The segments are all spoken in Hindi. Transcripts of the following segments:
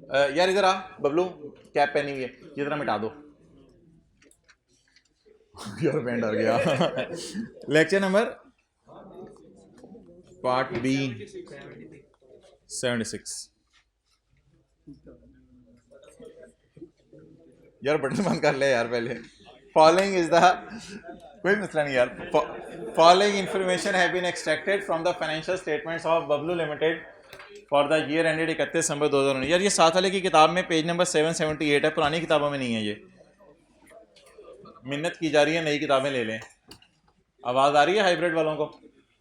यार इधर आ बबलू, कैप पहनी हुई है, ये जरा मिटा दो। यार बैंड डर गया। Lecture number part B 76। यार बटन बंद कर ले यार पहले। फॉलोइंग इज द, कोई मसला नहीं यार। Following information have been extracted from the financial statements of Bablu limited for the year ended 31 December 2019। यार ये साथ वाले की किताब में पेज नंबर 778 है, पुरानी किताबों में नहीं है। ये मिन्नत की जा रही है नई किताबें ले लें। आवाज़ आ रही है हाइब्रिड वालों को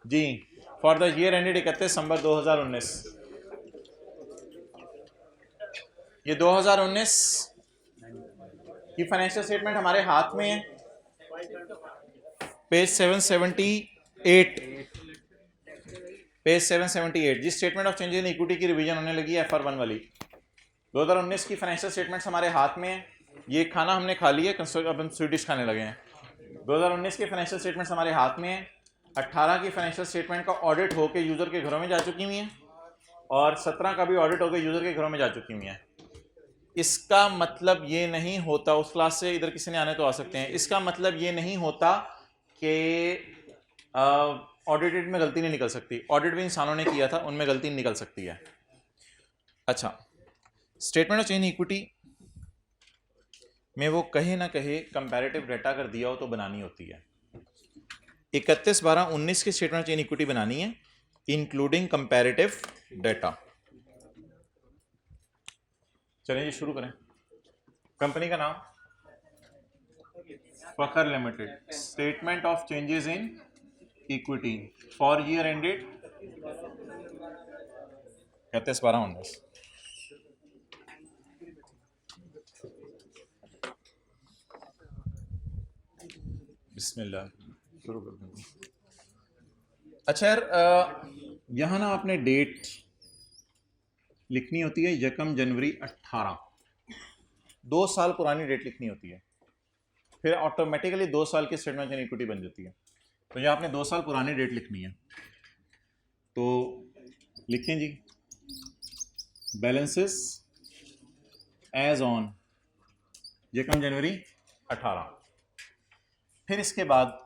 जी। For the year ended 31 December 2019। ये 2019 की फाइनेंशियल स्टेटमेंट हमारे हाथ में है, पेज 778। पेज 778 जी। Statement of changes in equity की रिवीजन होने लगी है FR1 वाली। 2019 की फाइनेंशियल स्टेटमेंट्स हमारे हाथ में है। ये खाना हमने खा लिया, अब हम स्वीट डिश खाने लगे हैं। 2019 की फाइनेंशियल स्टेटमेंट्स हमारे हाथ में है। 18 की फाइनेंशियल स्टेटमेंट का ऑडिट होकर यूजर के घरों में जा चुकी हुई है और 17 का भी ऑडिट होकर यूजर के घरों में जा चुकी हुई है। इसका मतलब ये नहीं होता, उस क्लास से इधर किसी ने आने तो आ सकते हैं, इसका मतलब ये नहीं होता कि ऑडिटेड में गलती नहीं निकल सकती। ऑडिट भी इंसानों ने किया था, उनमें गलती निकल सकती है। अच्छा, स्टेटमेंट ऑफ चेंज इक्विटी में वो कहे ना कहे कंपैरेटिव डेटा कर दिया हो तो बनानी होती है। 31/12/19 की स्टेटमेंट ऑफ चेंज इक्विटी बनानी है इंक्लूडिंग कंपैरेटिव डेटा। चलिए जी शुरू करें। कंपनी का नाम Fakhar limited. Statement of changes in equity for year ended 31/12/19। बिस्मिल्लाह शुरू कर देंगे। अच्छा यार, यहाँ ना आपने डेट लिखनी होती है 1 जनवरी 18। 2 साल पुरानी डेट लिखनी होती है, फिर ऑटोमेटिकली 2 साल की स्टेटमेंट इन इक्विटी बन जाती है। तो यहाँ आपने 2 साल पुरानी डेट लिखनी है, तो लिखें जी बैलेंसेस एज ऑन 1 जनवरी 18। फिर इसके बाद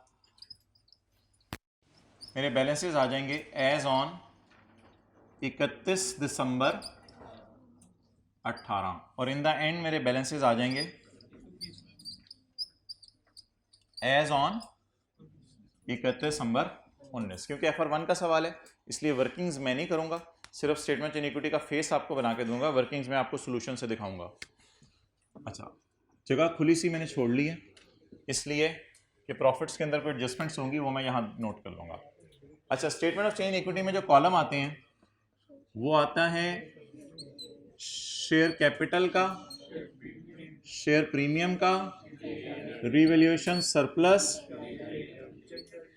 मेरे बैलेंसेस आ जाएंगे एज ऑन 31 दिसंबर 18 और इन द एंड मेरे बैलेंसेस आ जाएंगे एज ऑन 31 दिसंबर 19। क्योंकि FR1 का सवाल है इसलिए वर्किंग्स मैं नहीं करूंगा, सिर्फ स्टेटमेंट इन इक्विटी का फेस आपको बना के दूंगा, वर्किंग्स में आपको सोल्यूशन से दिखाऊंगा। अच्छा, जगह खुली सी मैंने छोड़ ली है इसलिए कि प्रॉफिट्स के अंदर कोई एडजस्टमेंट्स होंगी वो मैं यहाँ नोट कर लूँगा। अच्छा, स्टेटमेंट ऑफ चेंज इक्विटी में जो कॉलम आते हैं वो आता है शेयर कैपिटल का, शेयर प्रीमियम का, रिवैल्यूएशन सरप्लस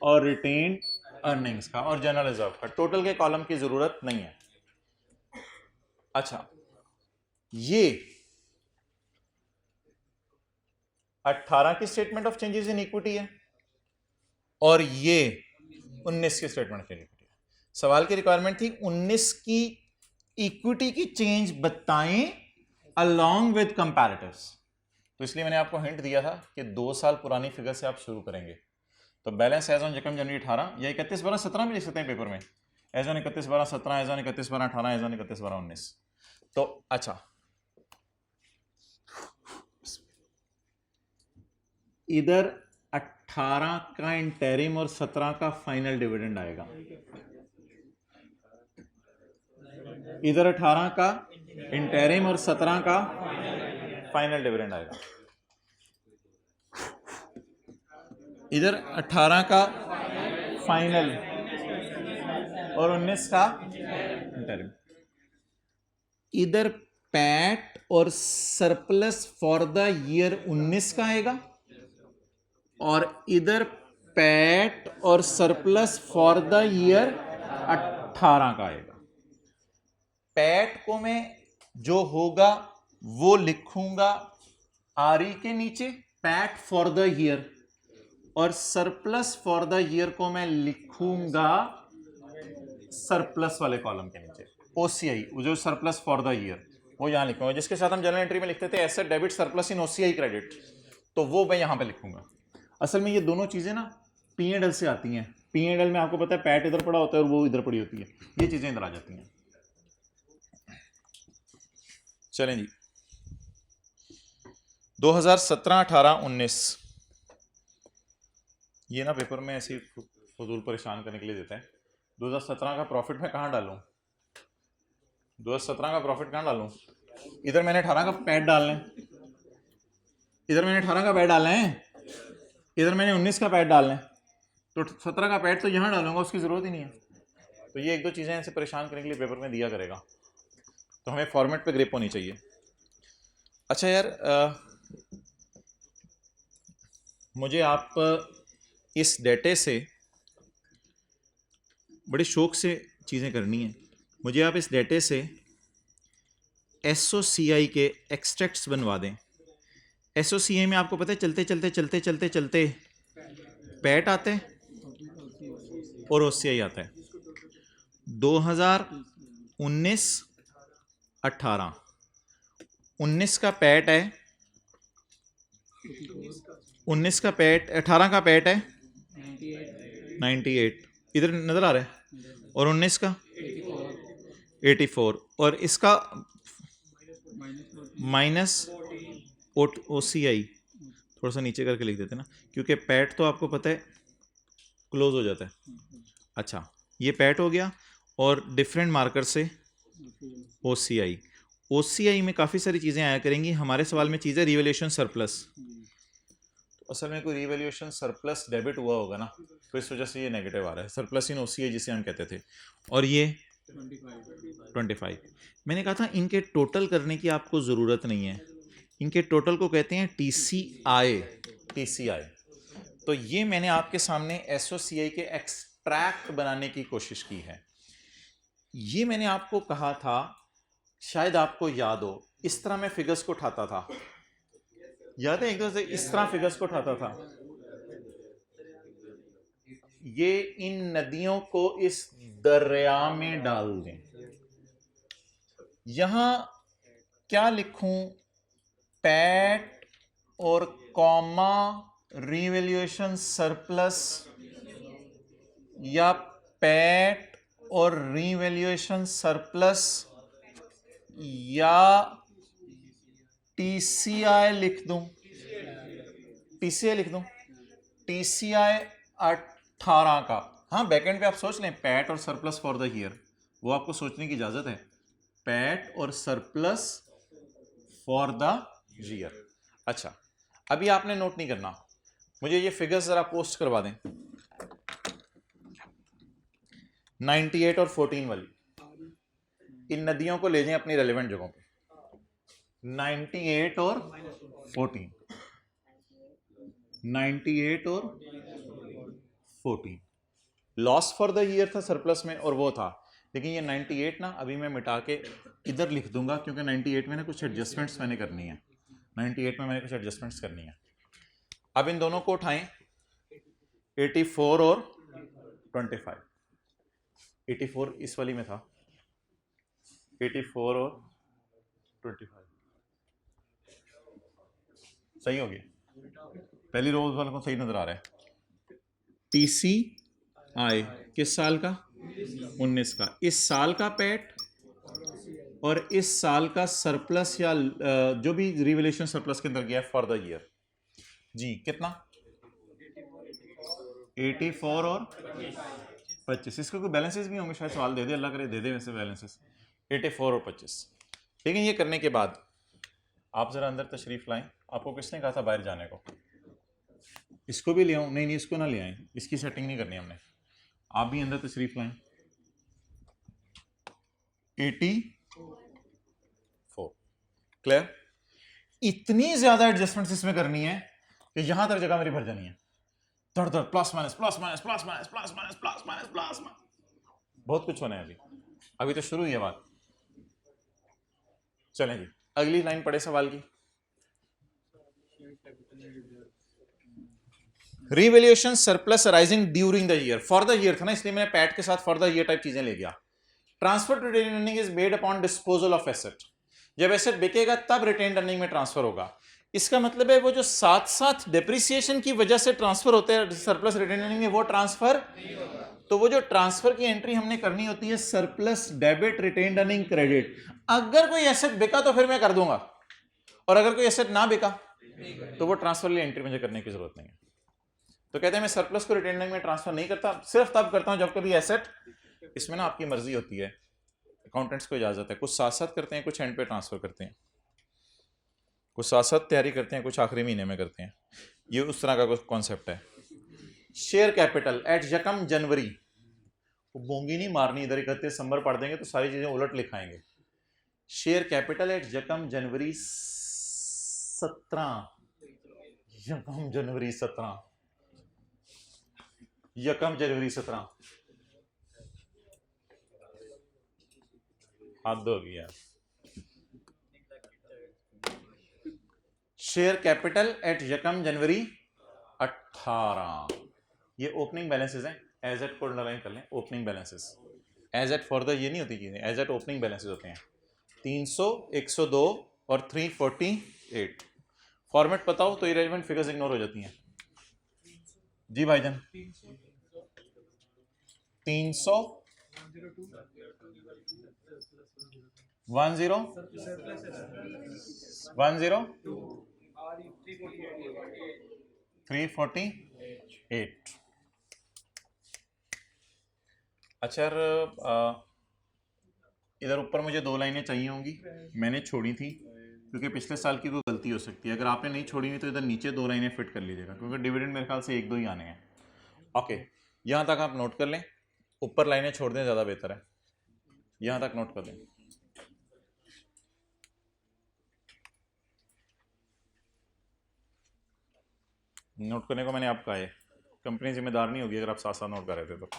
और रिटेन्ड अर्निंग्स का और जनरल रिजर्व का। टोटल के कॉलम की जरूरत नहीं है। अच्छा, ये 18 की statement of changes in equity है और ये 19 की स्टेटमेंट ऑफ इक्विटी है। सवाल की रिक्वायरमेंट थी 19 की इक्विटी की चेंज बताएं अलोंग विद कंपैरेटिव्स, तो इसलिए मैंने आपको हिंट दिया था कि 2 साल पुरानी फिगर से आप शुरू करेंगे। तो बैलेंस एज ऑन 1 जनवरी 18 या 31/12/17 भी लिख सकते हैं पेपर में, as on 31/12/17, as on 31/12/18, as on 31/12/19। तो अच्छा, इधर 18 का इंटरिम और 17 का फाइनल डिविडेंड आएगा। इधर 18 का इंटरिम और 17 का फाइनल डिविडेंड आएगा। इधर 18 का फाइनल और 19 का इंटरिम। इधर पैट और सरप्लस फॉर द ईयर 19 का आएगा और इधर पैट और सरप्लस फॉर द ईयर 18 का आएगा। पैट को मैं जो होगा वो लिखूंगा RE के नीचे, पैट फॉर द ईयर, और सरप्लस फॉर द ईयर को मैं लिखूंगा सरप्लस वाले कॉलम के नीचे, OCI जो सरप्लस फॉर द ईयर। वो यहाँ लिखूंगा, जिसके साथ हम जनरल एंट्री में लिखते थे एसेट डेबिट सरप्लस इन ओसीआई क्रेडिट, तो वो मैं यहाँ पे लिखूंगा। असल में ये दोनों चीजें ना P&L से आती हैं। P&L में आपको पता है पैट इधर पड़ा होता है और वो इधर पड़ी होती है, ये चीजें इधर आ जाती हैं। चलें जी, 2017, 18, 19 ये ना पेपर में ऐसे फजूल परेशान करने के लिए देता है। 2017 का प्रॉफिट मैं कहाँ डालूं? 2017 का प्रॉफिट कहाँ डालूं? इधर मैंने 18 का पैड डालना है, इधर मैंने 18 का पैड डालना है, इधर मैंने 19 का पैड डालना है, तो 17 का पैड तो यहाँ डालूंगा, उसकी ज़रूरत ही नहीं है। तो ये एक दो चीज़ें ऐसे परेशान करने के लिए पेपर में दिया करेगा, तो हमें फॉर्मेट पे ग्रिप होनी चाहिए। अच्छा यार, मुझे आप इस डेटे से बड़े शौक से चीज़ें करनी है। मुझे आप इस डेटे से SOCI के एक्सट्रैक्ट्स बनवा दें। SOCI में आपको पता है चलते चलते चलते चलते चलते पैट आते हैं और OCI आता है। 2019, 18, 19 का पैट है, 19 का पैट, 18 का पैट है 98, इधर नजर आ रहा है, और 19 का 84, और इसका माइनस OCI थोड़ा सा नीचे करके लिख देते ना, क्योंकि पैट तो आपको पता है क्लोज हो जाता है। अच्छा, ये पैट हो गया, और डिफरेंट मार्कर से OCI में काफ़ी सारी चीज़ें आया करेंगी। हमारे सवाल में चीज़ है रिवैल्यूएशन सरप्लस, तो असल में कोई रिवैल्यूएशन सरप्लस डेबिट हुआ होगा ना, तो इस वजह से ये नेगेटिव आ रहा है, सरप्लस इन OCI जिसे हम कहते थे। और ये 25, मैंने कहा था इनके टोटल करने की आपको ज़रूरत नहीं है, इनके टोटल को कहते हैं TCI। तो ये मैंने आपके सामने SOCI के एक्सट्रैक्ट बनाने की कोशिश की है। ये मैंने आपको कहा था, शायद आपको याद हो, इस तरह मैं फिगर्स को उठाता था, याद है? एक तरह से इस तरह फिगर्स को उठाता था, ये इन नदियों को इस दरिया में डाल दें। यहां क्या लिखूं? पैट और कॉमा रिवैल्यूएशन सरप्लस, या पैट और रिवैल्यूएशन सरप्लस, या TCI लिख दूं? TCI लिख दूं? TCI 18 का। हाँ, बैकएंड पे आप सोच लें पैट और सरप्लस फॉर द ईयर, वो आपको सोचने की इजाजत है, पैट और सरप्लस फॉर द ईयर। अच्छा, अभी आपने नोट नहीं करना, मुझे ये फिगर्स जरा पोस्ट करवा दें, 98 और 14 वाली। इन नदियों को ले जाएं अपनी रेलेवेंट जगहों पे, 98 और 14, 98 और 14। लॉस फॉर द ईयर था सरप्लस में, और वो था, लेकिन ये 98 ना अभी मैं मिटा के इधर लिख दूंगा, क्योंकि 98 में ना कुछ एडजस्टमेंट्स मैंने करनी है, 98 में मैंने कुछ एडजस्टमेंट्स करनी है। अब इन दोनों को उठाएं, 84 और 25। 84 इस वाली में था, 84 और 25 सही हो गया। पहली रोज वाले को सही नजर आ रहा है। TCI किस साल का? 19 का। इस साल का पैट और इस साल का सरप्लस, या जो भी रिवैल्यूएशन सरप्लस के अंदर गया फॉर द ईयर जी, कितना? 84 और 25। इसके कोई बैलेंसेस भी होंगे, शायद सवाल दे दे, अल्लाह करे दे दे वैसे बैलेंसेस। 84 और 25। लेकिन ये करने के बाद आप जरा अंदर तशरीफ लाएं। आपको किसने कहा था बाहर जाने को? इसको भी ले आऊं? नहीं नहीं, इसको ना ले आए, इसकी सेटिंग नहीं करनी हमने। आप भी अंदर तशरीफ लाएं। 84 क्लियर? इतनी ज्यादा एडजस्टमेंट्स इसमें करनी है कि यहां तक जगह मेरी भर जानी है, धड़ धड़, plus minus plus minus plus minus plus minus plus minus plus minus, बहुत कुछ होना है अभी तो शुरू ही है बात। चलें जी, अगली लाइन पढ़े सवाल की। Revaluation surplus arising during the year, for the year था ना, इसलिए मैंने पैट के साथ फॉर द ईयर टाइप चीजें ले गया। Transfer to retaining earning is made upon disposal of asset. जब एसेट बिकेगा तब रिटेन्ड अर्निंग में ट्रांसफर होगा। इसका मतलब है वो जो साथ साथ डेप्रिसिएशन की वजह से ट्रांसफर होते हैं सरप्लस रिटेन्ड अर्निंग में, वो ट्रांसफर नहीं होगा। तो वो जो ट्रांसफर की एंट्री हमने करनी होती है surplus debit retained earning credit. अगर कोई एसेट बिका तो फिर मैं कर दूंगा, और अगर कोई एसेट ना बिका तो वो ट्रांसफर लिए एंट्री मुझे करने की जरूरत नहीं है। तो कहते हैं मैं सरप्लस को रिटेन्ड अर्निंग में ट्रांसफर नहीं करता, सिर्फ तब करता हूं जब कभी एसेट, इसमें ना आपकी मर्जी होती है, अकाउंटेंट्स को इजाजत है, कुछ साथ साथ करते हैं, कुछ एंड पे ट्रांसफर करते हैं, कुछ साथ साथ तैयारी करते हैं, कुछ आखिरी महीने में करते हैं। ये उस तरह का कुछ कॉन्सेप्ट है। शेयर कैपिटल एट यकम जनवरी, बोंगी नहीं मारनी, इधर 31 दिसंबर पढ़ देंगे तो सारी चीजें उलट लिखाएंगे। शेयर कैपिटल एट यकम जनवरी 17, यकम जनवरी 17, यकम जनवरी 17, हद हो गया। शेयर कैपिटल एट यकम जनवरी 18, ये ओपनिंग बैलेंसेस हैं, एज एट को अंडरलाइन कर लें, opening balances, as at for the ये नहीं होती चीजें, एज एट ओपनिंग बैलेंसेस होते हैं। 300, 102 और 348। फॉर्मेट पता हो तो इरेलेवेंट फिगर्स इग्नोर हो जाती हैं। जी भाईजान, 300 10 10 348। अच्छा यार, इधर ऊपर मुझे 2 लाइनें चाहिए होंगी, मैंने छोड़ी थी क्योंकि पिछले साल की कोई गलती हो सकती है। अगर आपने नहीं छोड़ी हुई तो इधर नीचे 2 लाइनें फिट कर लीजिएगा, क्योंकि डिविडेंड मेरे ख्याल से 1-2 ही आने हैं। ओके, यहाँ तक आप नोट कर लें, ऊपर लाइनें छोड़ दें, ज़्यादा बेहतर है। यहाँ तक नोट कर दें। नोट करने को मैंने आपको कहा है, कंपनी जिम्मेदार नहीं होगी अगर आप साथ साथ नोट कर रहे थे तो।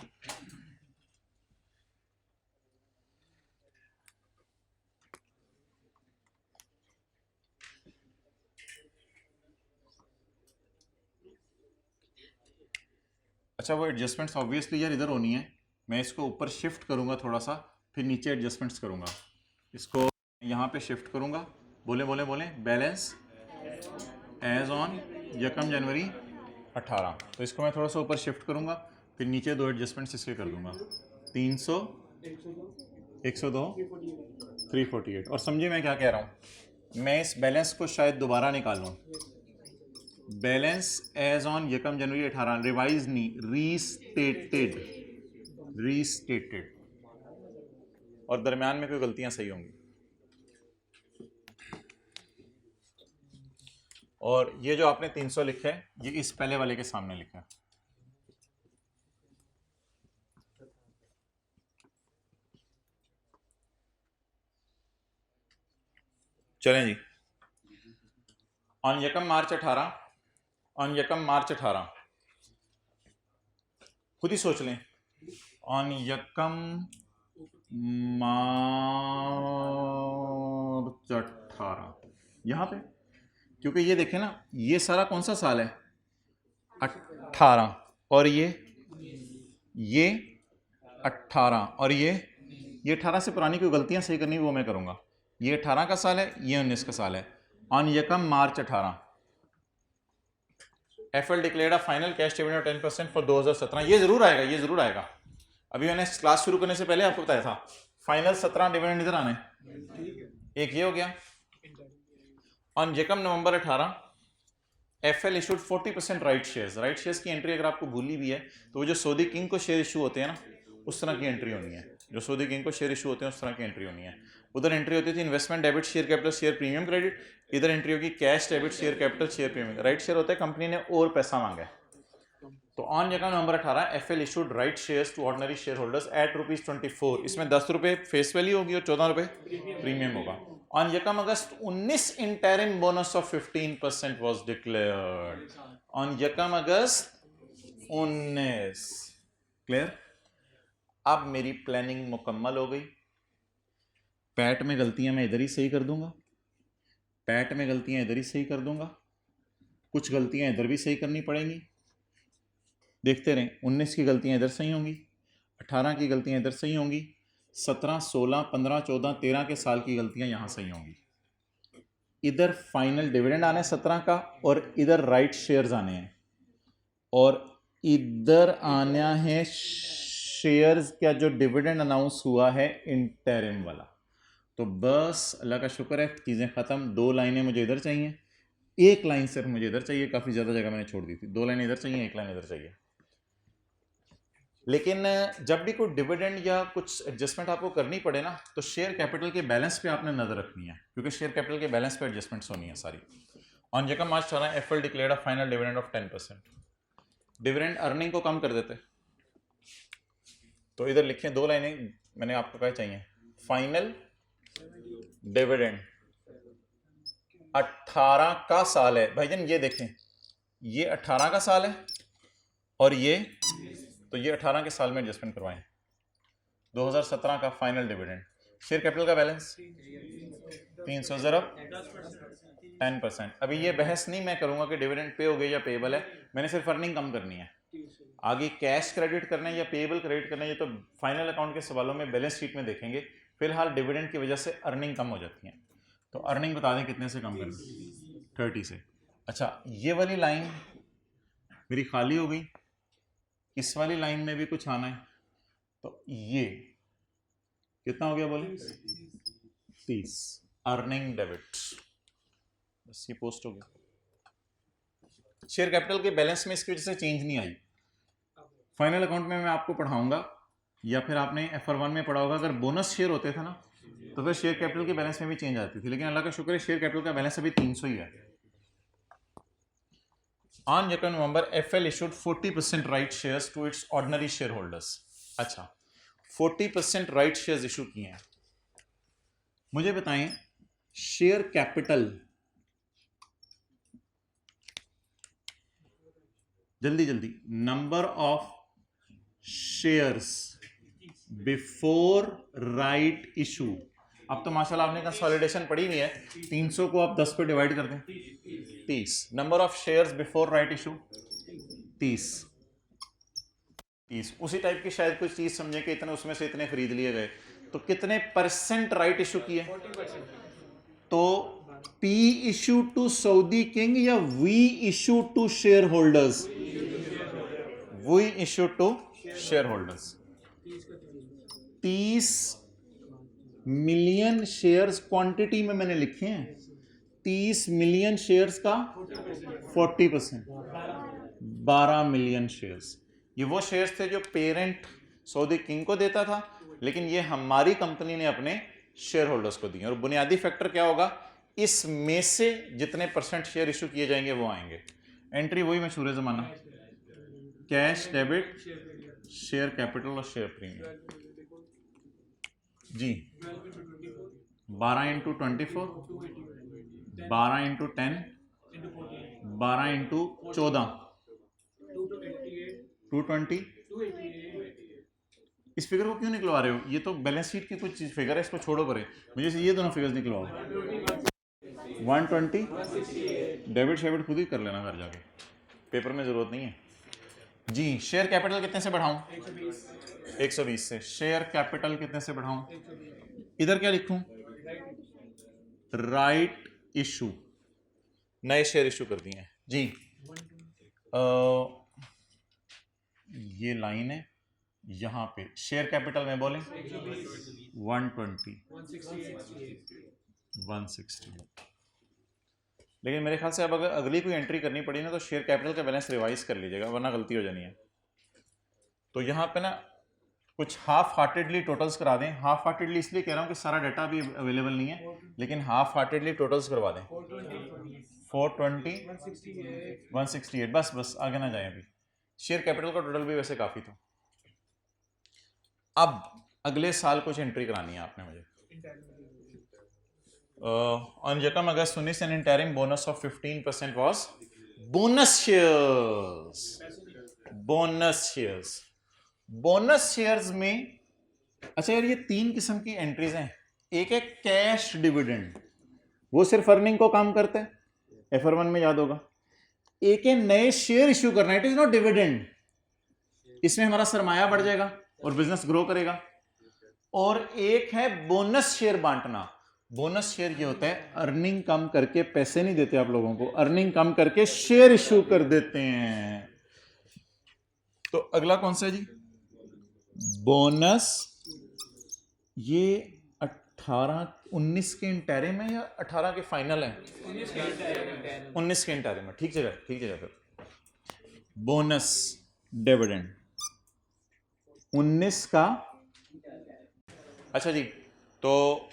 अच्छा, वो एडजस्टमेंट्स ऑब्वियसली यार इधर होनी है, मैं इसको ऊपर शिफ्ट करूंगा थोड़ा सा, फिर नीचे एडजस्टमेंट्स करूंगा। इसको यहाँ पे शिफ्ट करूंगा, बोले बोले बोले बैलेंस एज ऑन यकम जनवरी 18, तो इसको मैं थोड़ा सा ऊपर शिफ्ट करूंगा, फिर नीचे 2 एडजस्टमेंट्स इसके कर दूंगा, 300, 102, 348। और समझिए मैं क्या कह रहा हूँ, मैं इस बैलेंस को शायद दोबारा निकालूँ, बैलेंस एज ऑन यकम जनवरी 18, रिवाइज नहीं, रीस्टेटेड, रीस्टेटेड, और दरमियान में कोई गलतियां सही होंगी। और ये जो आपने 300 लिखा है, ये इस पहले वाले के सामने लिखा है। चलें जी, ऑन यकम मार्च 18, ऑन यकम मार्च 18, खुद ही सोच लें, ऑन यकम मार्च 18, यहाँ पे, क्योंकि ये देखें ना, ये सारा कौन सा साल है, 18, और ये 18, और ये 18 से पुरानी कोई गलतियां सही करनी वो मैं करूंगा। ये 18 का साल है, ये 19 का साल है। ऑन यकम मार्च 18, FL declared a final cash dividend of 10% for 2017। ये जरूर आएगा, ये जरूर आएगा। अभी मैंने क्लास शुरू करने से पहले आपको बताया था, फाइनल 17 डिविडेंड इधर आने, एक ये हो गया। ऑन यकम नवंबर 18, FL issued 40% right shares. Right shares की एंट्री अगर आपको भूलनी भी है तो वो जो सऊदी किंग को शेयर इशू होते हैं ना, उस तरह की एंट्री होनी है, जो सऊदी किंग को शेयर इशू होते हैं उस तरह की एंट्री होनी है। उधर एंट्री होती थी investment debit share capital share premium credit, इधर एंट्री होगी cash debit share capital share premium. Right share होता है कंपनी ने और पैसा मांगा है, तो ऑन यकम नवंबर 18 FL issued right shares to ordinary share holders at ₹24। इसमें 10 रुपए फेस वैल्यू होगी और 14 रुपए प्रीमियम होगा। ऑन यकम अगस्त 19 interim bonus of 15% was declared. On यकम अगस्त 19, क्लियर। अब मेरी प्लानिंग मुकम्मल हो गई, पैट में गलतियां मैं इधर ही सही कर दूंगा, पैट में गलतियां इधर ही सही कर दूंगा, कुछ गलतियां इधर भी सही करनी पड़ेंगी, देखते रहें। 19 की गलतियां इधर सही होंगी, 18 की गलतियां इधर सही होंगी, 17, 16, 15, 14, 13 के साल की गलतियां यहाँ सही होंगी। इधर फाइनल डिविडेंड आना है 17 का और इधर राइट शेयर्स आने हैं और इधर आना है शेयर्स का जो डिविडेंड अनाउंस हुआ है इंटरिम वाला। तो बस अल्लाह का शुक्र है चीज़ें ख़त्म। 2 लाइनें मुझे इधर चाहिए, 1 लाइन सिर्फ मुझे इधर चाहिए। काफ़ी ज़्यादा जगह मैंने छोड़ दी थी। 2 लाइन इधर चाहिए, 1 लाइन इधर चाहिए। लेकिन जब भी कोई डिविडेंड या कुछ एडजस्टमेंट आपको करनी पड़े ना, तो शेयर कैपिटल के बैलेंस पे आपने नज़र रखनी है, क्योंकि शेयर कैपिटल के बैलेंस पे एडजस्टमेंट्स होनी है सारी। ऑन जकम March 14 FL declared a final dividend of 10%। Dividend earning को कम कर देते, तो इधर लिखें 2 लाइनें मैंने आपको क्या चाहिए। फाइनल डिविडेंड 18 का साल है भाईजान, ये देखें ये 18 का साल है और ये, तो ये 18 के साल में एडजस्टमेंट करवाएं। 2017 का फाइनल डिविडेंड। शेयर कैपिटल का बैलेंस 300 ज़रा 10%। अभी ये बहस नहीं मैं करूंगा कि डिविडेंड पे हो गया या पेएबल है, मैंने सिर्फ अर्निंग कम करनी है। आगे कैश क्रेडिट करना है या पेएबल क्रेडिट करना है, ये तो फाइनल अकाउंट के सवालों में बैलेंस शीट में देखेंगे। फिलहाल डिविडेंड की वजह से अर्निंग कम हो जाती है, तो अर्निंग बता दें कितने से कम करनी, 30 से। अच्छा, ये वाली लाइन मेरी खाली हो गई, इस वाली लाइन में भी कुछ आना है, तो ये कितना हो गया बोले 30 अर्निंग डेबिट, बस ये पोस्ट हो गया। शेयर कैपिटल के बैलेंस में इसकी वजह से चेंज नहीं आई। फाइनल अकाउंट में मैं आपको पढ़ाऊंगा या फिर आपने FR1 में पढ़ा होगा, अगर बोनस शेयर होते थे ना तो फिर शेयर कैपिटल के बैलेंस में भी चेंज आती थी, लेकिन अल्लाह का शुक्र है शेयर कैपिटल का बैलेंस अभी 300 ही है। ऑन 2 नवंबर FL issued 40% right shares to its ordinary share holders. अच्छा, 40% राइट शेयर्स इशू किए हैं। मुझे बताएं शेयर कैपिटल, जल्दी जल्दी, number of shares before right issue. अब तो माशाल्लाह आपने कंसोलिडेशन पढ़ी हुई है, 300 को आप 10 पे डिवाइड कर दें 30। Number of shares before right issue 30। उसी टाइप की शायद कुछ चीज समझे कि इतने उसमें से इतने खरीद लिए गए, तो कितने परसेंट राइट इशू किए, तो P issue to Saudi king या V issue to share holders, V issue to share holders. 30 million shares quantity में मैंने लिखे हैं, 30 मिलियन शेयर्स का 40%, 12 मिलियन शेयर्स। ये वो शेयर्स थे जो पेरेंट सऊदी किंग को देता था, लेकिन ये हमारी कंपनी ने अपने शेयर होल्डर्स को दिए। और बुनियादी फैक्टर क्या होगा, इसमें से जितने परसेंट शेयर इशू किए जाएंगे वो आएंगे। एंट्री वही मशहूर जमाना, कैश डेबिट शेयर कैपिटल और शेयर प्रीमियम जी। 12 इंटू 24, 12 इंटू 10, 12 इंटू 14, 220। इस फिगर को क्यों निकलवा रहे हो, ये तो बैलेंस शीट की कुछ फिगर है, इसको छोड़ो परे, मुझे ये दोनों फिगर्स निकलवाओ। 120 डेबिट शेबिट खुद ही कर लेना घर जाके, पेपर में जरूरत नहीं है जी। शेयर कैपिटल कितने से बढ़ाऊं, 120 से। शेयर कैपिटल कितने से बढ़ाऊं, इधर क्या लिखूं, राइट इशू, नए शेयर इशू कर दिए जी। ये लाइन है, यहां पे शेयर कैपिटल में बोलें 120, 160। लेकिन मेरे ख्याल से अब अगर अगली कोई एंट्री करनी पड़ी ना, तो शेयर कैपिटल का बैलेंस रिवाइज कर लीजिएगा, वरना गलती हो जानी है। तो यहाँ पे ना कुछ हाफ हार्टेडली टोटल्स करा दें। हाफ हार्टेडली इसलिए कह रहा हूँ कि सारा डाटा भी अवेलेबल नहीं है, लेकिन हाफ हार्टेडली टोटल्स करवा दें। 420, 168, बस बस आगे ना जाए। अभी शेयर कैपिटल का टोटल भी वैसे काफ़ी था। अब अगले साल कुछ एंट्री करानी है आपने मुझे। On Jacam August 19 an interim bonus of 15% was bonus shares. Bonus shares, bonus shares में अच्छा यार ये 3 किस्म की एंट्रीज हैं। एक है कैश डिविडेंड, वो सिर्फ अर्निंग को काम करता है, FR1 में याद होगा। एक है नए शेयर इश्यू करना, इट इज नॉट डिविडेंड, इसमें हमारा सरमाया बढ़ जाएगा और बिजनेस ग्रो करेगा। और एक है बोनस शेयर बांटना, बोनस शेयर ये होता है अर्निंग कम करके पैसे नहीं देते आप लोगों को, अर्निंग कम करके शेयर इश्यू कर देते हैं। तो अगला कौन सा है जी? बोनस। ये 19 के इंटैरिम है या 18 के फाइनल है? 19 के इंटैरिम है। ठीक जगह फिर। बोनस डिविडेंड 19 का। अच्छा जी, तो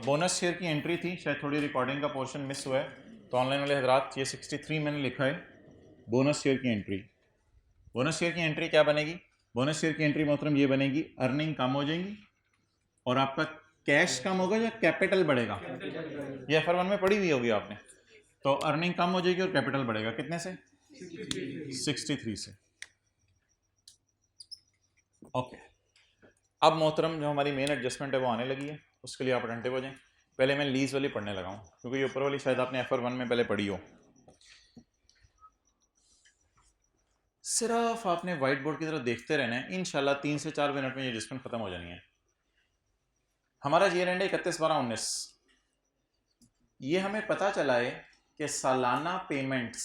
बोनस शेयर की एंट्री थी, शायद थोड़ी रिकॉर्डिंग का पोर्शन मिस हुआ है, तो ऑनलाइन वाले हजरात ये 63 मैंने लिखा है बोनस शेयर की एंट्री। बोनस शेयर की एंट्री क्या बनेगी? बोनस शेयर की एंट्री मोहतरम ये बनेगी, अर्निंग कम हो जाएंगी और आपका कैश कम होगा या कैपिटल बढ़ेगा? ये FR1 में पढ़ी हुई होगी आपने। तो अर्निंग कम हो जाएगी और कैपिटल बढ़ेगा कितने से? 63 से। ओके, अब मोहतरम जो हमारी मेन एडजस्टमेंट है वो आने लगी है, उसके लिए आप अटेंटिव हो जाएं। पहले मैं लीज वाली पढ़ने लगा हूं, क्योंकि ये ऊपर वाली शायद आपने FR1 में पहले पढ़ी हो। सिर्फ आपने व्हाइट बोर्ड की तरफ देखते रहना है, इंशाल्लाह 3 से 4 मिनट में ये एडजस्टमेंट खत्म हो जानी है। हमारा ईयर एंड है 31/12/19। ये हमें पता चला है कि सालाना पेमेंट्स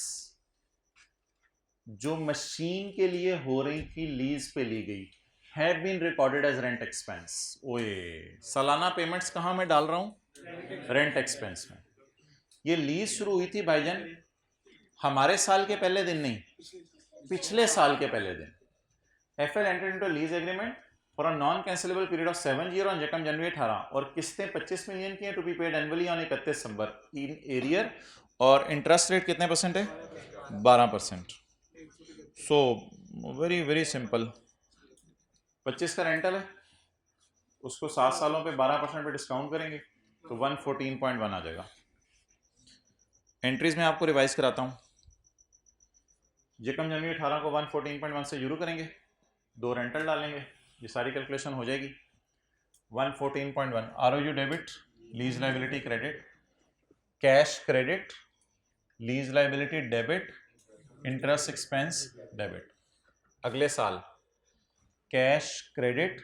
जो मशीन के लिए हो रही थी लीज पे ली गई, have been recorded as rent expense. ओए, सालाना पेमेंट्स कहां मैं डाल रहा हूं? रेंट एक्सपेंस में। ये लीज शुरू हुई थी भाईजान हमारे साल के पहले दिन नहीं, पिछले साल के पहले दिन। FL entered into lease agreement for a non cancellable period of 7 year on January 18, और किस्तें 25 मिलियन की हैं to be paid annually on 31 December in arrear, और इंटरेस्ट रेट कितने परसेंट है? 12%। सो वेरी वेरी सिंपल, 25 का रेंटल है, उसको 7 सालों पे 12% पे डिस्काउंट करेंगे तो 114.1 आ जाएगा। एंट्रीज में आपको रिवाइज कराता हूँ। January 18 को 114.1 से शुरू करेंगे, 2 रेंटल डालेंगे, ये सारी कैलकुलेशन हो जाएगी। 114.1 ROU debit, lease liability credit, cash credit, lease liability debit, interest expense debit. अगले साल cash credit,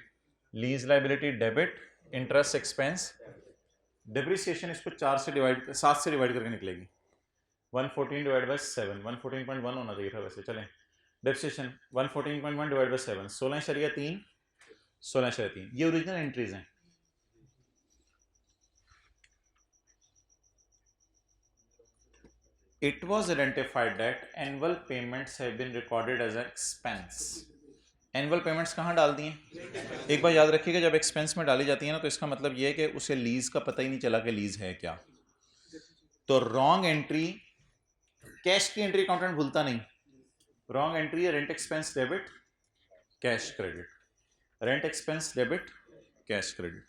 lease liability debit, interest expense, depreciation इसको 7 से डिवाइड करके निकलेगी। 114 डिवाइड बाय 7, 114.1 होना चाहिए था वैसे। चलें, डिप्रिसिएशन 114.1 डिवाइड बाय 7, 16.3, 16.3। ये ओरिजिनल एंट्रीज हैं। It was identified that annual payments have been recorded as an expense. Annual payments कहाँ डाल दी हैं? एक बार याद रखिएगा, जब एक्सपेंस में डाली जाती है ना, तो इसका मतलब ये है कि उसे लीज का पता ही नहीं चला कि लीज है क्या। तो रॉन्ग एंट्री, कैश की एंट्री अकाउंटेंट भूलता नहीं, रॉन्ग एंट्री है rent expense debit cash credit, rent expense debit cash credit.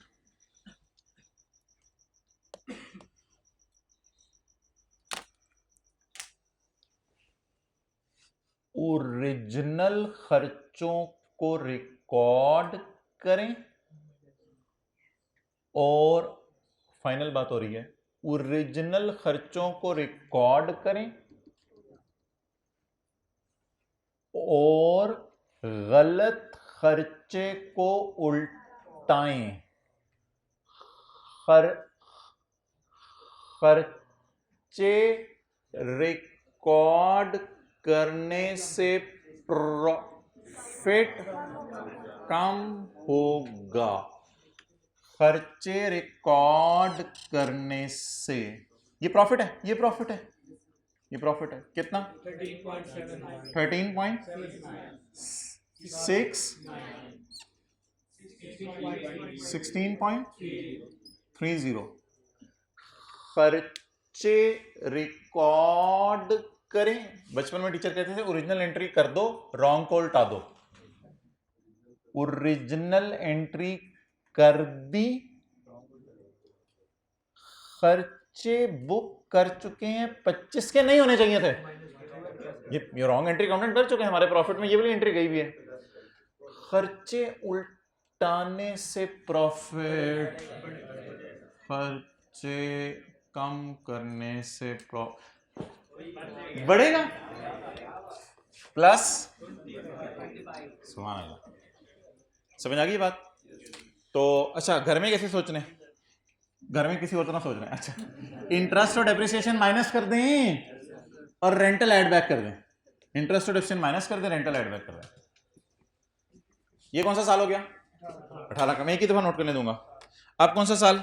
Original खर्चों को रिकॉर्ड करें, और फाइनल बात हो रही है, ओरिजिनल खर्चों को रिकॉर्ड करें और गलत खर्चे को उल्टाएं। खर्चे रिकॉर्ड करने से प्रॉफिट कम होगा। खर्चे रिकॉर्ड करने से, ये प्रॉफिट है, ये प्रॉफिट है, ये प्रॉफिट है कितना? 13.6, 16.30। खर्चे रिकॉर्ड करें। बचपन में टीचर कहते थे ओरिजिनल एंट्री कर दो, रॉन्ग को उल्टा दो। ओरिजिनल एंट्री कर दी, खर्चे बुक कर चुके हैं, 25 के नहीं होने चाहिए थे, ये रॉन्ग एंट्री अकाउंटेंट कर चुके हैं। हमारे प्रॉफिट में ये वाली एंट्री गई भी है। खर्चे उल्टाने से प्रॉफिट, खर्चे कम करने से प्रॉफिट बढ़ेगा, प्लस। सुभान अल्लाह, समझ आ गई बात? तो अच्छा, घर में कैसे सोचने? घर में किसी और तरह सोच रहे हैं। अच्छा, इंटरेस्ट और डेप्रिसिएशन माइनस कर दें और रेंटल ऐड बैक कर दें। इंटरेस्ट और डेप्रिसिएशन माइनस कर दें, रेंटल ऐड बैक कर दें। ये कौन सा साल हो गया? 18 का। मैं एक ही दफा नोट करने दूंगा। आप कौन सा साल?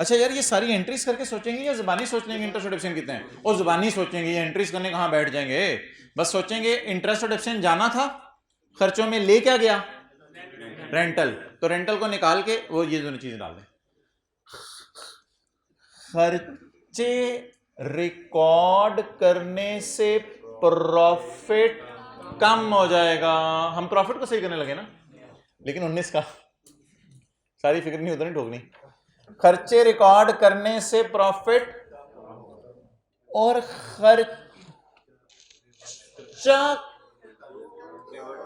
अच्छा यार, ये सारी एंट्रीज करके सोचेंगे या जुबानी सोच लेंगे इंटरेस्ट और डेप्रिसिएशन कितने हैं? और जुबानी सोचेंगे, ये एंट्रीज करने कहाँ बैठ जाएंगे? बस सोचेंगे इंटरेस्ट और डेप्रिसिएशन जाना था, खर्चों में ले क्या गया? रेंटल। तो रेंटल को निकाल के वो ये दोनों चीजें डाल दें। खर्चे रिकॉर्ड करने से प्रॉफिट कम हो जाएगा। हम प्रॉफिट को सही करने लगे ना, लेकिन 19 का सारी फिक्र नहीं उधर नहीं ठोकनी। खर्चे रिकॉर्ड करने से प्रॉफिट और खर्चा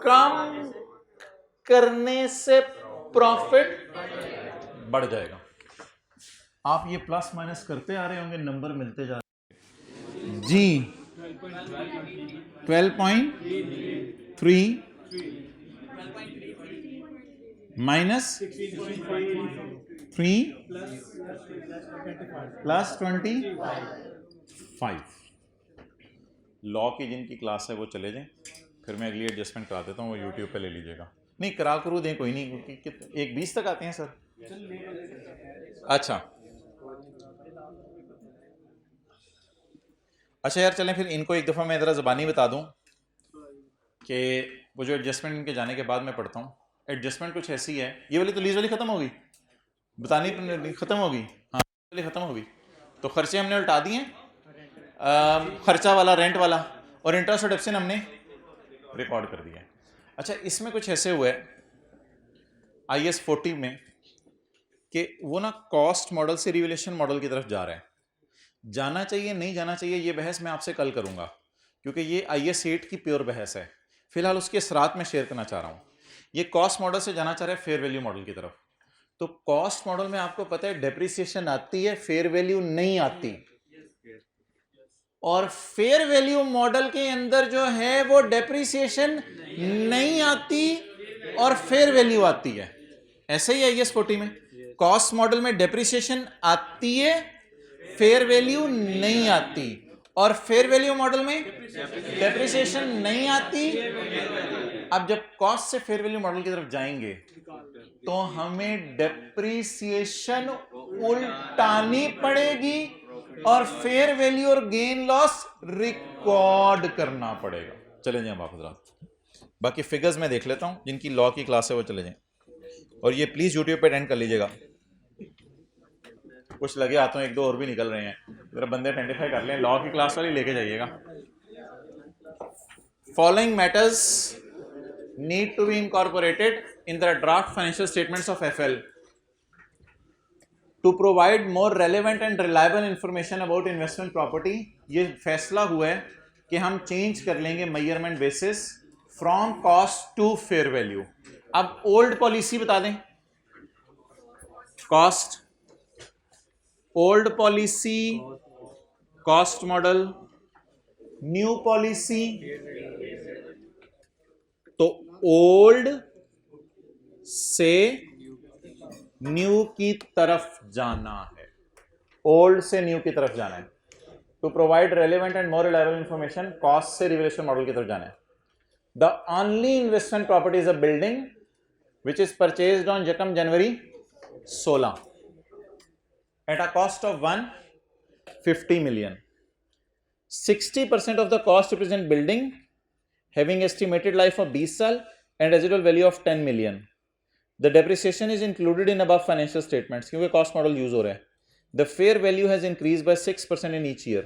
कम करने से प्रॉफिट बढ़ जाएगा। आप ये प्लस माइनस करते आ रहे होंगे, नंबर मिलते जा रहे जी। 12.3 माइनस 3 प्लस 25। लॉ की जिनकी क्लास है वो चले जाएं, फिर मैं अगली एडजस्टमेंट करा देता हूँ, वो यूट्यूब पे ले लीजिएगा। नहीं करा करूँ दें, कोई नहीं, क्योंकि 1:20 तक आते हैं सर। अच्छा यार चलें फिर, इनको एक दफ़ा मैं ज़रा ज़बानी बता दूं कि वो जो एडजस्टमेंट इनके जाने के बाद मैं पढ़ता हूँ। एडजस्टमेंट कुछ ऐसी है, ये वाली तो लीज वाली ख़त्म होगी, बतानी ख़त्म होगी, हाँ वाली ख़त्म होगी। तो खर्चे हमने उल्टा दिए, खर्चा वाला, रेंट वाला, और इंटरेस्ट और डेप्सिन हमने रिकॉर्ड कर दिया। अच्छा, इसमें कुछ ऐसे हुए IAS 40 में कि वो ना कॉस्ट मॉडल से रिवैल्यूएशन मॉडल की तरफ जा रहा है। जाना चाहिए नहीं जाना चाहिए ये बहस मैं आपसे कल करूंगा, क्योंकि ये IAS 8 की प्योर बहस है। फिलहाल उसके असरात में शेयर करना चाह रहा हूँ। ये कॉस्ट मॉडल से जाना चाह रहा है फेयर वैल्यू मॉडल की तरफ। तो कॉस्ट मॉडल में आपको पता है डेप्रिसिएशन आती है, फेयर वैल्यू नहीं आती। और फेयर वैल्यू मॉडल के अंदर जो है वो डेप्रिसिएशन नहीं आती और फेयर वैल्यू आती है। ऐसे ही IAS 40 में कॉस्ट मॉडल में डेप्रिसिएशन आती है, फेयर वैल्यू नहीं आती, और फेयर वैल्यू मॉडल में डेप्रिसिएशन नहीं आती। अब जब कॉस्ट से फेयर वैल्यू मॉडल की तरफ जाएंगे तो हमें डेप्रिसिएशन उल्टानी पड़ेगी और फेयर वैल्यू और गेन लॉस रिकॉर्ड करना पड़ेगा। चले जाए आप हजरात, बाकी फिगर्स में देख लेता हूं, जिनकी लॉ की क्लास है वो चले जाएं, और ये प्लीज यूट्यूब पे अटेंड कर लीजिएगा। कुछ लगे हाथों, एक दो और भी निकल रहे हैं, जरा बंदे आइडेंटिफाई कर लें। लॉ की क्लास वाली लेके जाइएगा। Following matters need to be incorporated in the draft financial statements of FL to provide more relevant and reliable information about investment property. ये फैसला हुआ है कि हम चेंज कर लेंगे measurement basis from cost to fair value. अब ओल्ड पॉलिसी बता दें, cost, old policy cost model, new policy. तो ओल्ड से न्यू की तरफ जाना है, ओल्ड से न्यू की तरफ जाना है। To provide relevant and more reliable information, cost से रिवैल्यूएशन मॉडल की तरफ जाना है। The only investment property is a building which is purchased on 1 January 16 at a cost of 150 million. 60% of the cost represent building having estimated life of 20 साल and residual value of 10 million. The depreciation is included in above financial statements क्योंकि cost model use हो रहा है. The fair value has increased by 6% in each year.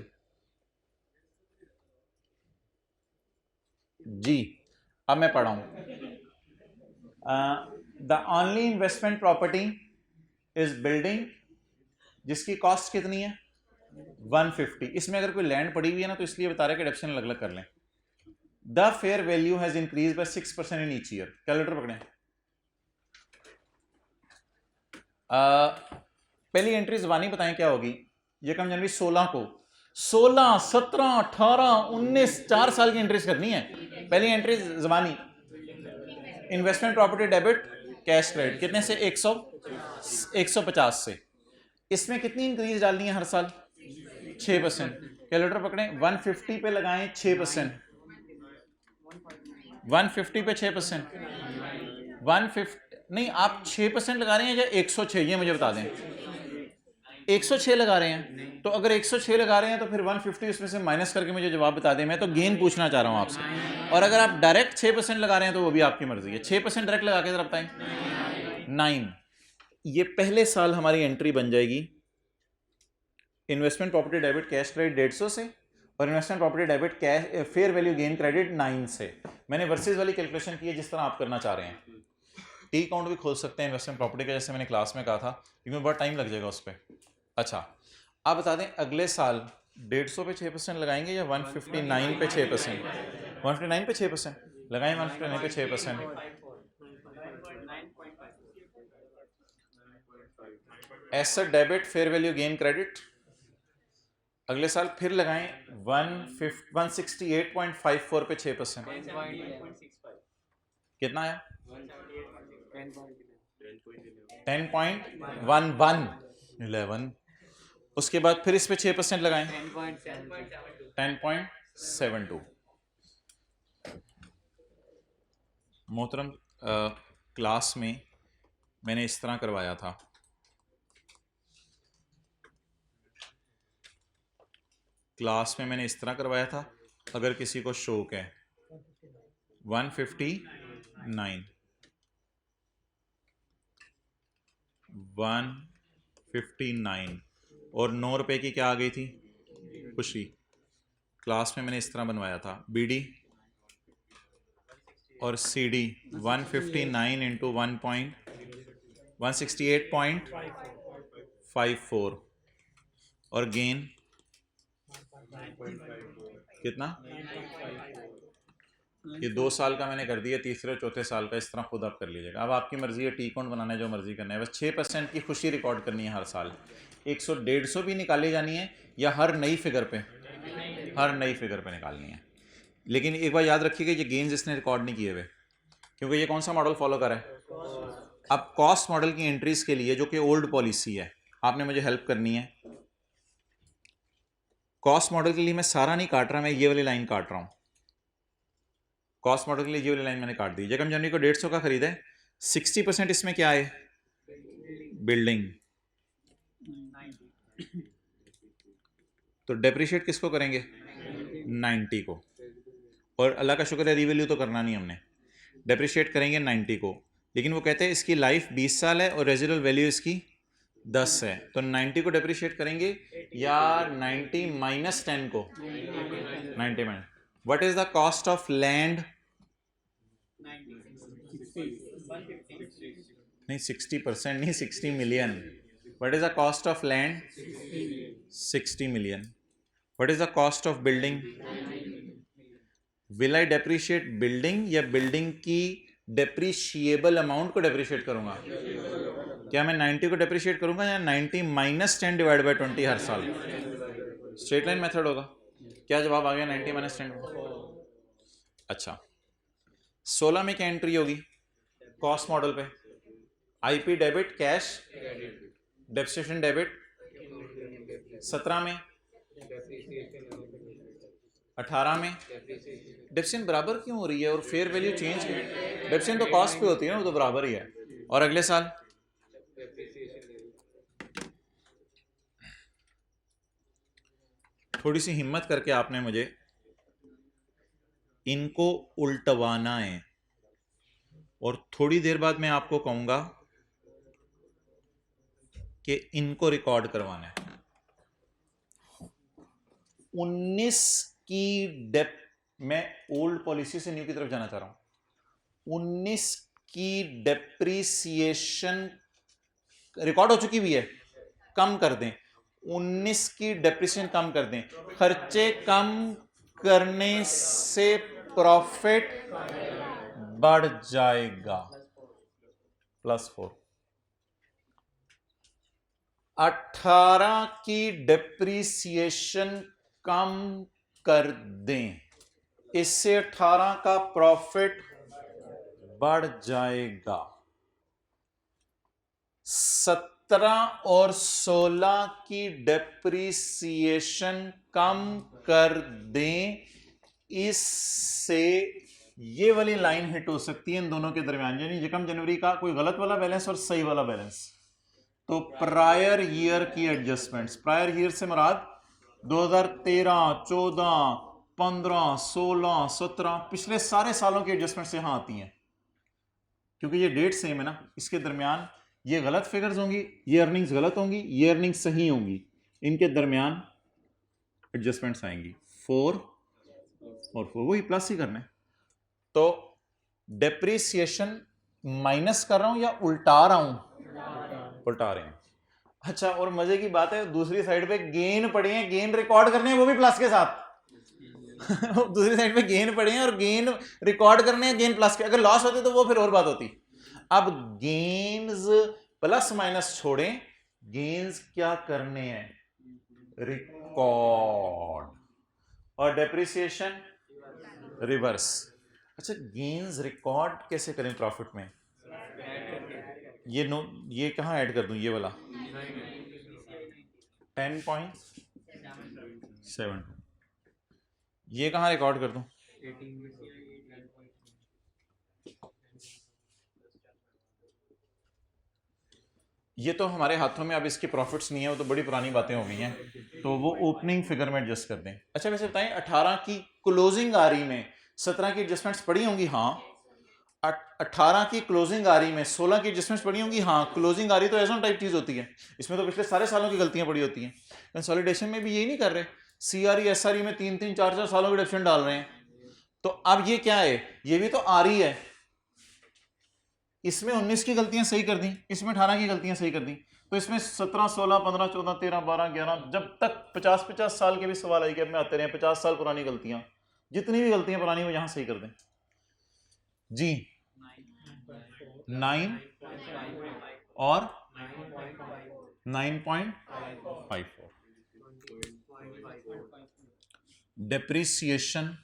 जी, अब मैं पढ़ा हूं. The only investment property is building जिसकी कॉस्ट कितनी है 150। इसमें अगर कोई लैंड पड़ी हुई है ना तो इसलिए बता रहे कि डेप्शन अलग अलग कर लें। The fair value has increase by 6% in each year. Calculator पकड़ें। पहली एंट्री ज़बानी बताएं क्या होगी। 1 जनवरी 16 को 16, 17, 18, 19 4 साल की एंट्रीज करनी है। पहली एंट्री ज़बानी, investment property debit cash credit कितने से 150 से। इसमें कितनी इंक्रीज डालनी है हर साल? 6%। कैलकुलेटर पकड़ें, 150 पे लगाएं 6%, 150 पे 6%, 150 नहीं, आप 6% लगा रहे हैं या 106? ये मुझे बता दें। 106 लगा रहे हैं, तो अगर 106 लगा रहे हैं तो फिर 150 उसमें से माइनस करके मुझे जवाब बता दें। मैं तो गेन पूछना चाह रहा हूं आपसे। और अगर आप डायरेक्ट 6% लगा रहे हैं तो वो भी आपकी मर्जी है। 6% डायरेक्ट लगा के जरा बताएं। 9। ये पहले साल हमारी एंट्री बन जाएगी investment property debit cash credit 150 से, और investment property debit cash fair value gain credit 9 से। मैंने वर्सेस वाली कैलकुलेशन की है जिस तरह आप करना चाह रहे हैं। टी अकाउंट भी खोल सकते हैं इन्वेस्टमेंट प्रॉपर्टी का, जैसे मैंने क्लास में कहा था, लेकिन बहुत टाइम लग जाएगा उस पर। अच्छा, आप बता दें अगले साल 150 पे 6% लगाएंगे या 159 पे 6%? 159 पे 6% लगाएं, 159 पे 6%। Asset debit fair value gain credit अगले साल फिर लगाएं 168.54 पे 6%। कितना आया? 10.11। उसके बाद फिर इस पे 6% लगाएं, 10.72। मोहतरम, क्लास में मैंने इस तरह करवाया था। क्लास में मैंने इस तरह करवाया था, अगर किसी को शौक है। 159 और 9 रुपए की क्या आ गई थी? खुशी। क्लास में मैंने इस तरह बनवाया था, बीडी और सीडी 159 इंटू 168.54 और गेन कितना? ये 2 साल का मैंने कर दिया, तीसरे चौथे साल का इस तरह खुद आप कर लीजिएगा। अब आपकी मर्जी है, टी अकाउंट बनाना है, जो मर्जी करना है। बस 6% की खुशी रिकॉर्ड करनी है हर साल। 100-150 भी निकाली जानी है या हर नई फिगर पे? हर नई फिगर पे निकालनी है। लेकिन एक बार याद रखिएगा, ये गेन्स इसने रिकॉर्ड नहीं किए हुए, क्योंकि ये कौन सा मॉडल फॉलो कर रहा है? अब कॉस्ट मॉडल की एंट्रीज के लिए, जो कि ओल्ड पॉलिसी है, आपने मुझे हेल्प करनी है। कॉस्ट मॉडल के लिए मैं सारा नहीं काट रहा, मैं ये वाली लाइन काट रहा हूं। कॉस्ट मॉडल के लिए ये वाली लाइन मैंने काट दी। जब हम जनवरी को 150 का खरीदा है, 60% इसमें क्या है? बिल्डिंग। तो डेप्रिशिएट किसको करेंगे? 90 को। और अल्लाह का शुक्र है रीवैल्यू तो करना नहीं हमने, डेप्रिशिएट करेंगे 90 को। लेकिन वो कहते हैं इसकी लाइफ 20 साल है और रेजिडुअल वैल्यू इसकी 10 है, तो 90 को डेप्रिशिएट करेंगे या 90 माइनस 10 को? 90 minus. What is the cost of land? नहीं, 60% नहीं, 60 million. What is the cost of land? 60 million. What is the cost of building? Will I depreciate building या बिल्डिंग की डेप्रिशिएबल अमाउंट को डेप्रिशिएट करूंगा? क्या मैं 90 को डेप्रिशिएट करूंगा या 90 माइनस 10 डिवाइड बाई 20 हर साल? स्ट्रेट लाइन मेथड होगा। क्या जवाब आ गया? 90 माइनस 10। अच्छा, 16 में क्या एंट्री होगी कॉस्ट मॉडल पे? IP debit cash depreciation debit. 17 में, 18 में डेप्रिसिएशन बराबर क्यों हो रही है? और फेयर वैल्यू चेंज, डेप्रिसिएशन तो कॉस्ट पे होती है ना, वो तो बराबर ही है। और अगले साल थोड़ी सी हिम्मत करके आपने मुझे इनको उल्टवाना है, और थोड़ी देर बाद मैं आपको कहूंगा कि इनको रिकॉर्ड करवाना है। 19 की डेप, मैं ओल्ड पॉलिसी से न्यू की तरफ जाना चाह रहा हूं। 19 की डेप्रीसिएशन रिकॉर्ड हो चुकी हुई है, कम कर दें। 19 की डेप्रीसिएशन कम कर दें। खर्चे कम करने से प्रॉफिट बढ़ जाएगा, +4। 18 की डेप्रीसिएशन कम कर दें, इससे 18 का प्रॉफिट बढ़ जाएगा। 17 और 16 की डेप्रीसिएशन कम कर दें, इससे ये वाली लाइन हिट हो सकती है इन दोनों के दरमियान, यानी यकम जनवरी का कोई गलत वाला बैलेंस और सही वाला बैलेंस। तो प्रायर ईयर की एडजस्टमेंट्स, प्रायर ईयर से मुराद 2013, 14, 15, 16, 17 पिछले सारे सालों की एडजस्टमेंट्स यहां आती हैं, क्योंकि ये डेट सेम है ना। इसके दरमियान ये गलत फिगर्स होंगी, ये अर्निंग्स गलत होंगी, ये अर्निंग्स सही होंगी, इनके दरमियान एडजस्टमेंट्स आएंगी 4 और 4, वही प्लस ही करना है। तो डेप्रीसिएशन माइनस कर रहा हूं या उल्टा रहा हूं? उल्टा रहे हैं। अच्छा, और मजे की बात है दूसरी साइड पे गेन पड़े हैं, गेन रिकॉर्ड करने हैं वो भी प्लस के साथ। दूसरी साइड पे गेन पड़े हैं और गेन रिकॉर्ड करने हैं, गेन प्लस के। अगर लॉस होते तो वो फिर और बात होती। अब गेन्स प्लस माइनस छोड़ें, गेन्स क्या करने हैं? रिकॉर्ड। और डेप्रिसिएशन रिवर्स। अच्छा, गेन्स रिकॉर्ड कैसे करें प्रॉफिट में? ये कहां ऐड कर दूं? ये वाला 10.7, ये कहां रिकॉर्ड कर दूं? ये तो हमारे हाथों में अब इसके प्रॉफिट्स नहीं है, वो तो बड़ी पुरानी बातें हो गई हैं, तो वो ओपनिंग फिगर में एडजस्ट कर दें। अच्छा, वैसे बताएं 18 की क्लोजिंग आ रही में 17 की एडजस्टमेंट्स पड़ी होंगी? हाँ। 18 की क्लोजिंग आ रही में 16 की एडजस्टमेंट्स पड़ी होंगी? हाँ। क्लोजिंग आ रही तो ऐसा टाइप चीज होती है, इसमें तो पिछले सारे सालों की गलतियां पड़ी होती हैं। कंसोलिडेशन में भी यही नहीं कर रहे, सीआरई एसआरई में 3-3, 4-4 सालों के डेप्शन डाल रहे हैं। तो अब ये क्या है? ये भी तो आ रही है, इसमें 19 की गलतियां सही कर दी, इसमें 18 की गलतियां सही कर दी, तो इसमें 17, 16, 15, 14, 13, 12, 11, जब तक 50-50 साल के भी सवाल आई कि में आते रहे, 50 साल पुरानी गलतियां, जितनी भी गलतियां पुरानी वो यहां सही कर दें जी। 9 और 9.54 डेप्रिसिएशन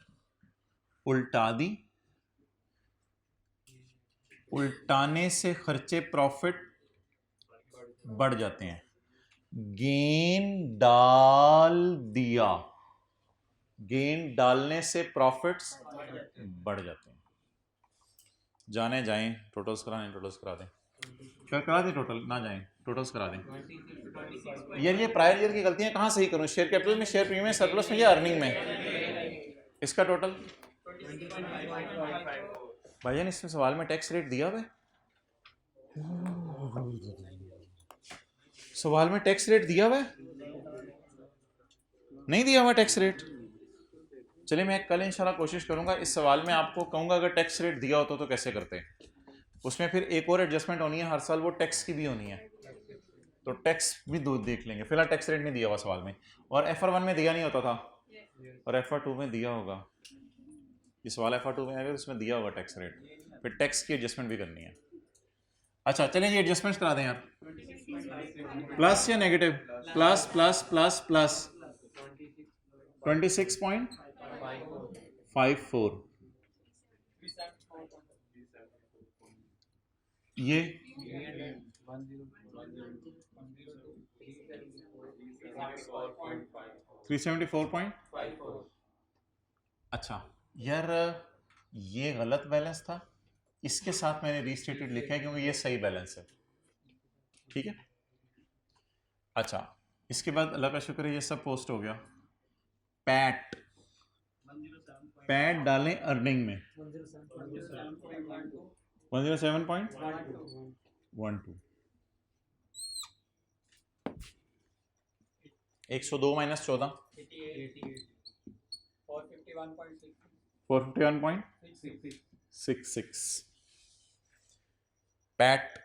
उल्टा दी, उल्टाने से खर्चे प्रॉफिट बढ़ जाते हैं। गेन डाल दिया, गेन डालने से प्रॉफिट्स बढ़ जाते हैं। जाने जाएं टोटल्स कराने, टोटल्स करा दें, करा दें टोटल, ना जाएं टोटल्स करा दें। यार ये प्रायर ईयर की गलतियां कहाँ सही करूं? शेयर कैपिटल में, शेयर प्रीमियम, सरप्लस में या अर्निंग में? इसका टोटल भाईजान, इसमें सवाल में टैक्स रेट दिया हुआ है? सवाल में टैक्स रेट दिया हुआ है? नहीं दिया हुआ टैक्स रेट? चलिए मैं कल इंशाल्लाह कोशिश करूंगा, इस सवाल में आपको कहूंगा अगर टैक्स रेट दिया होता तो कैसे करते। उसमें फिर एक और एडजस्टमेंट होनी है हर साल, वो टैक्स की भी होनी है, तो टैक्स भी दो देख लेंगे। फिलहाल टैक्स रेट नहीं दिया हुआ सवाल में, और FR1 में दिया नहीं होता था, और FR2 में दिया होगा। ये सवाल FR2 में आएगा, उसमें दिया होगा टैक्स रेट, फिर टैक्स की एडजस्टमेंट भी करनी है। अच्छा चलें, ये एडजस्टमेंट्स करा दें यार, प्लस या negative? Plus plus plus plus 26.54, ये 374. अच्छा यार, ये गलत बैलेंस था, इसके साथ मैंने रीस्टेटेड लिखा है क्योंकि ये सही बैलेंस है, ठीक है। अच्छा, इसके बाद अल्लाह का शुक्र है ये सब पोस्ट हो गया। पैट, पैट डालें अर्निंग में 107.12, 102 माइनस 14, 451.66। पैट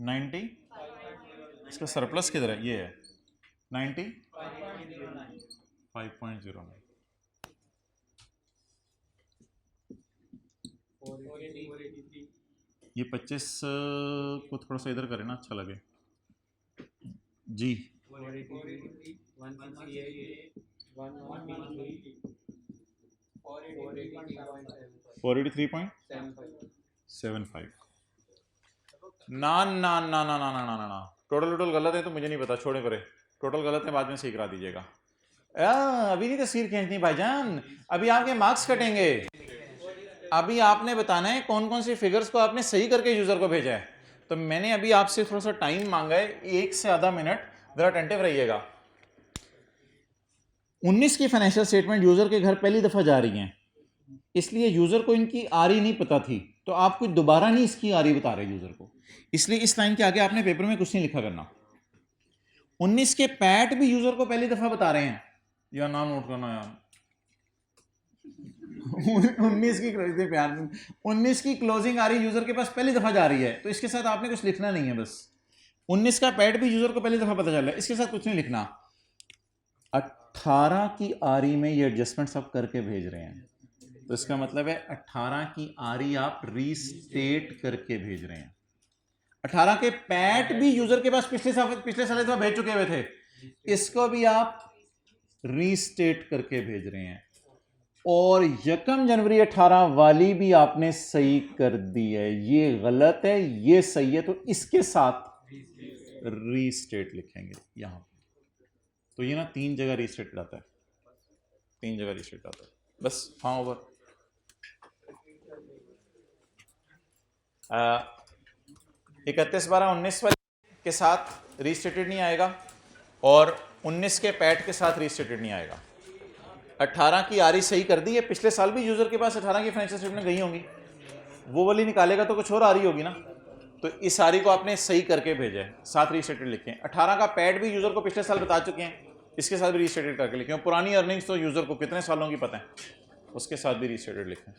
90, इसका सरप्लस किधर है? ये है 95.09। ये 25 को थोड़ा सा इधर करें ना, अच्छा लगे जी। 483.75। ना ना ना ना ना ना ना ना, टोटल गलत है तो मुझे नहीं पता, छोड़े परे, टोटल गलत है, बाद में सही करा दीजिएगा। अभी नहीं तस्वीर खींचनी भाईजान, अभी आपके मार्क्स कटेंगे। अभी आपने बताना है कौन कौन सी फिगर्स को आपने सही करके यूजर को भेजा है। तो मैंने अभी आपसे थोड़ा सा टाइम मांगा है, 1 से आधा मिनट, जरा अटेंटिव रहिएगा। 19 की फाइनेंशियल स्टेटमेंट यूजर के घर पहली दफा जा रही हैं, इसलिए यूजर को इनकी आरी नहीं पता थी, तो आप कुछ दोबारा नहीं इसकी आरी बता रहे यूजर को, इसलिए इस लाइन के आगे आपने पेपर में कुछ नहीं लिखा करना। 19 के पैट भी यूजर को पहली दफा बता रहे हैं, या नाम नोट करना यार। 19 की क्लोजिंग आ रही है, यूजर के पास पहली दफा जा रही है, तो इसके साथ आपने कुछ लिखना नहीं है। बस 19 का पैट भी यूजर को पहली दफा पता चल रहा है, इसके साथ कुछ नहीं लिखना। 18 की आरी में ये एडजस्टमेंट सब करके भेज रहे हैं, तो इसका मतलब है 18 की आरी आप रीस्टेट करके भेज रहे हैं। 18 के पैट भी यूजर के पास पिछले साल दफा भेज चुके हुए थे, इसको भी आप रीस्टेट करके भेज रहे हैं। और 1 जनवरी 18 वाली भी आपने सही कर दी है, ये गलत है ये सही है, तो इसके साथ रीस्टेट लिखेंगे यहां पे। तो ये ना 3 जगह रीस्टेट आता है, 3 जगह रीस्टेट आता है, बस हाँ ओवर। 31/12/19 वाले के साथ रीस्टेटेड नहीं आएगा, और 19 के पैट के साथ रीस्टेटेड नहीं आएगा। 18 की आरी सही कर दी है, पिछले साल भी यूजर के पास 18 की फाइनेंशियल स्टेटमेंट गई होंगी, वो वाली निकालेगा तो कुछ और आ रही होगी ना, तो इस आरी को आपने सही करके भेजा है, साथ रीस्टेटेड लिखें। 18 का पैड भी यूजर को पिछले साल बता चुके हैं, इसके साथ भी रीस्टेटेड करके लिखें। पुरानी अर्निंग्स तो यूजर को कितने सालों की पता है, उसके साथ भी रीस्टेटेड लिखें।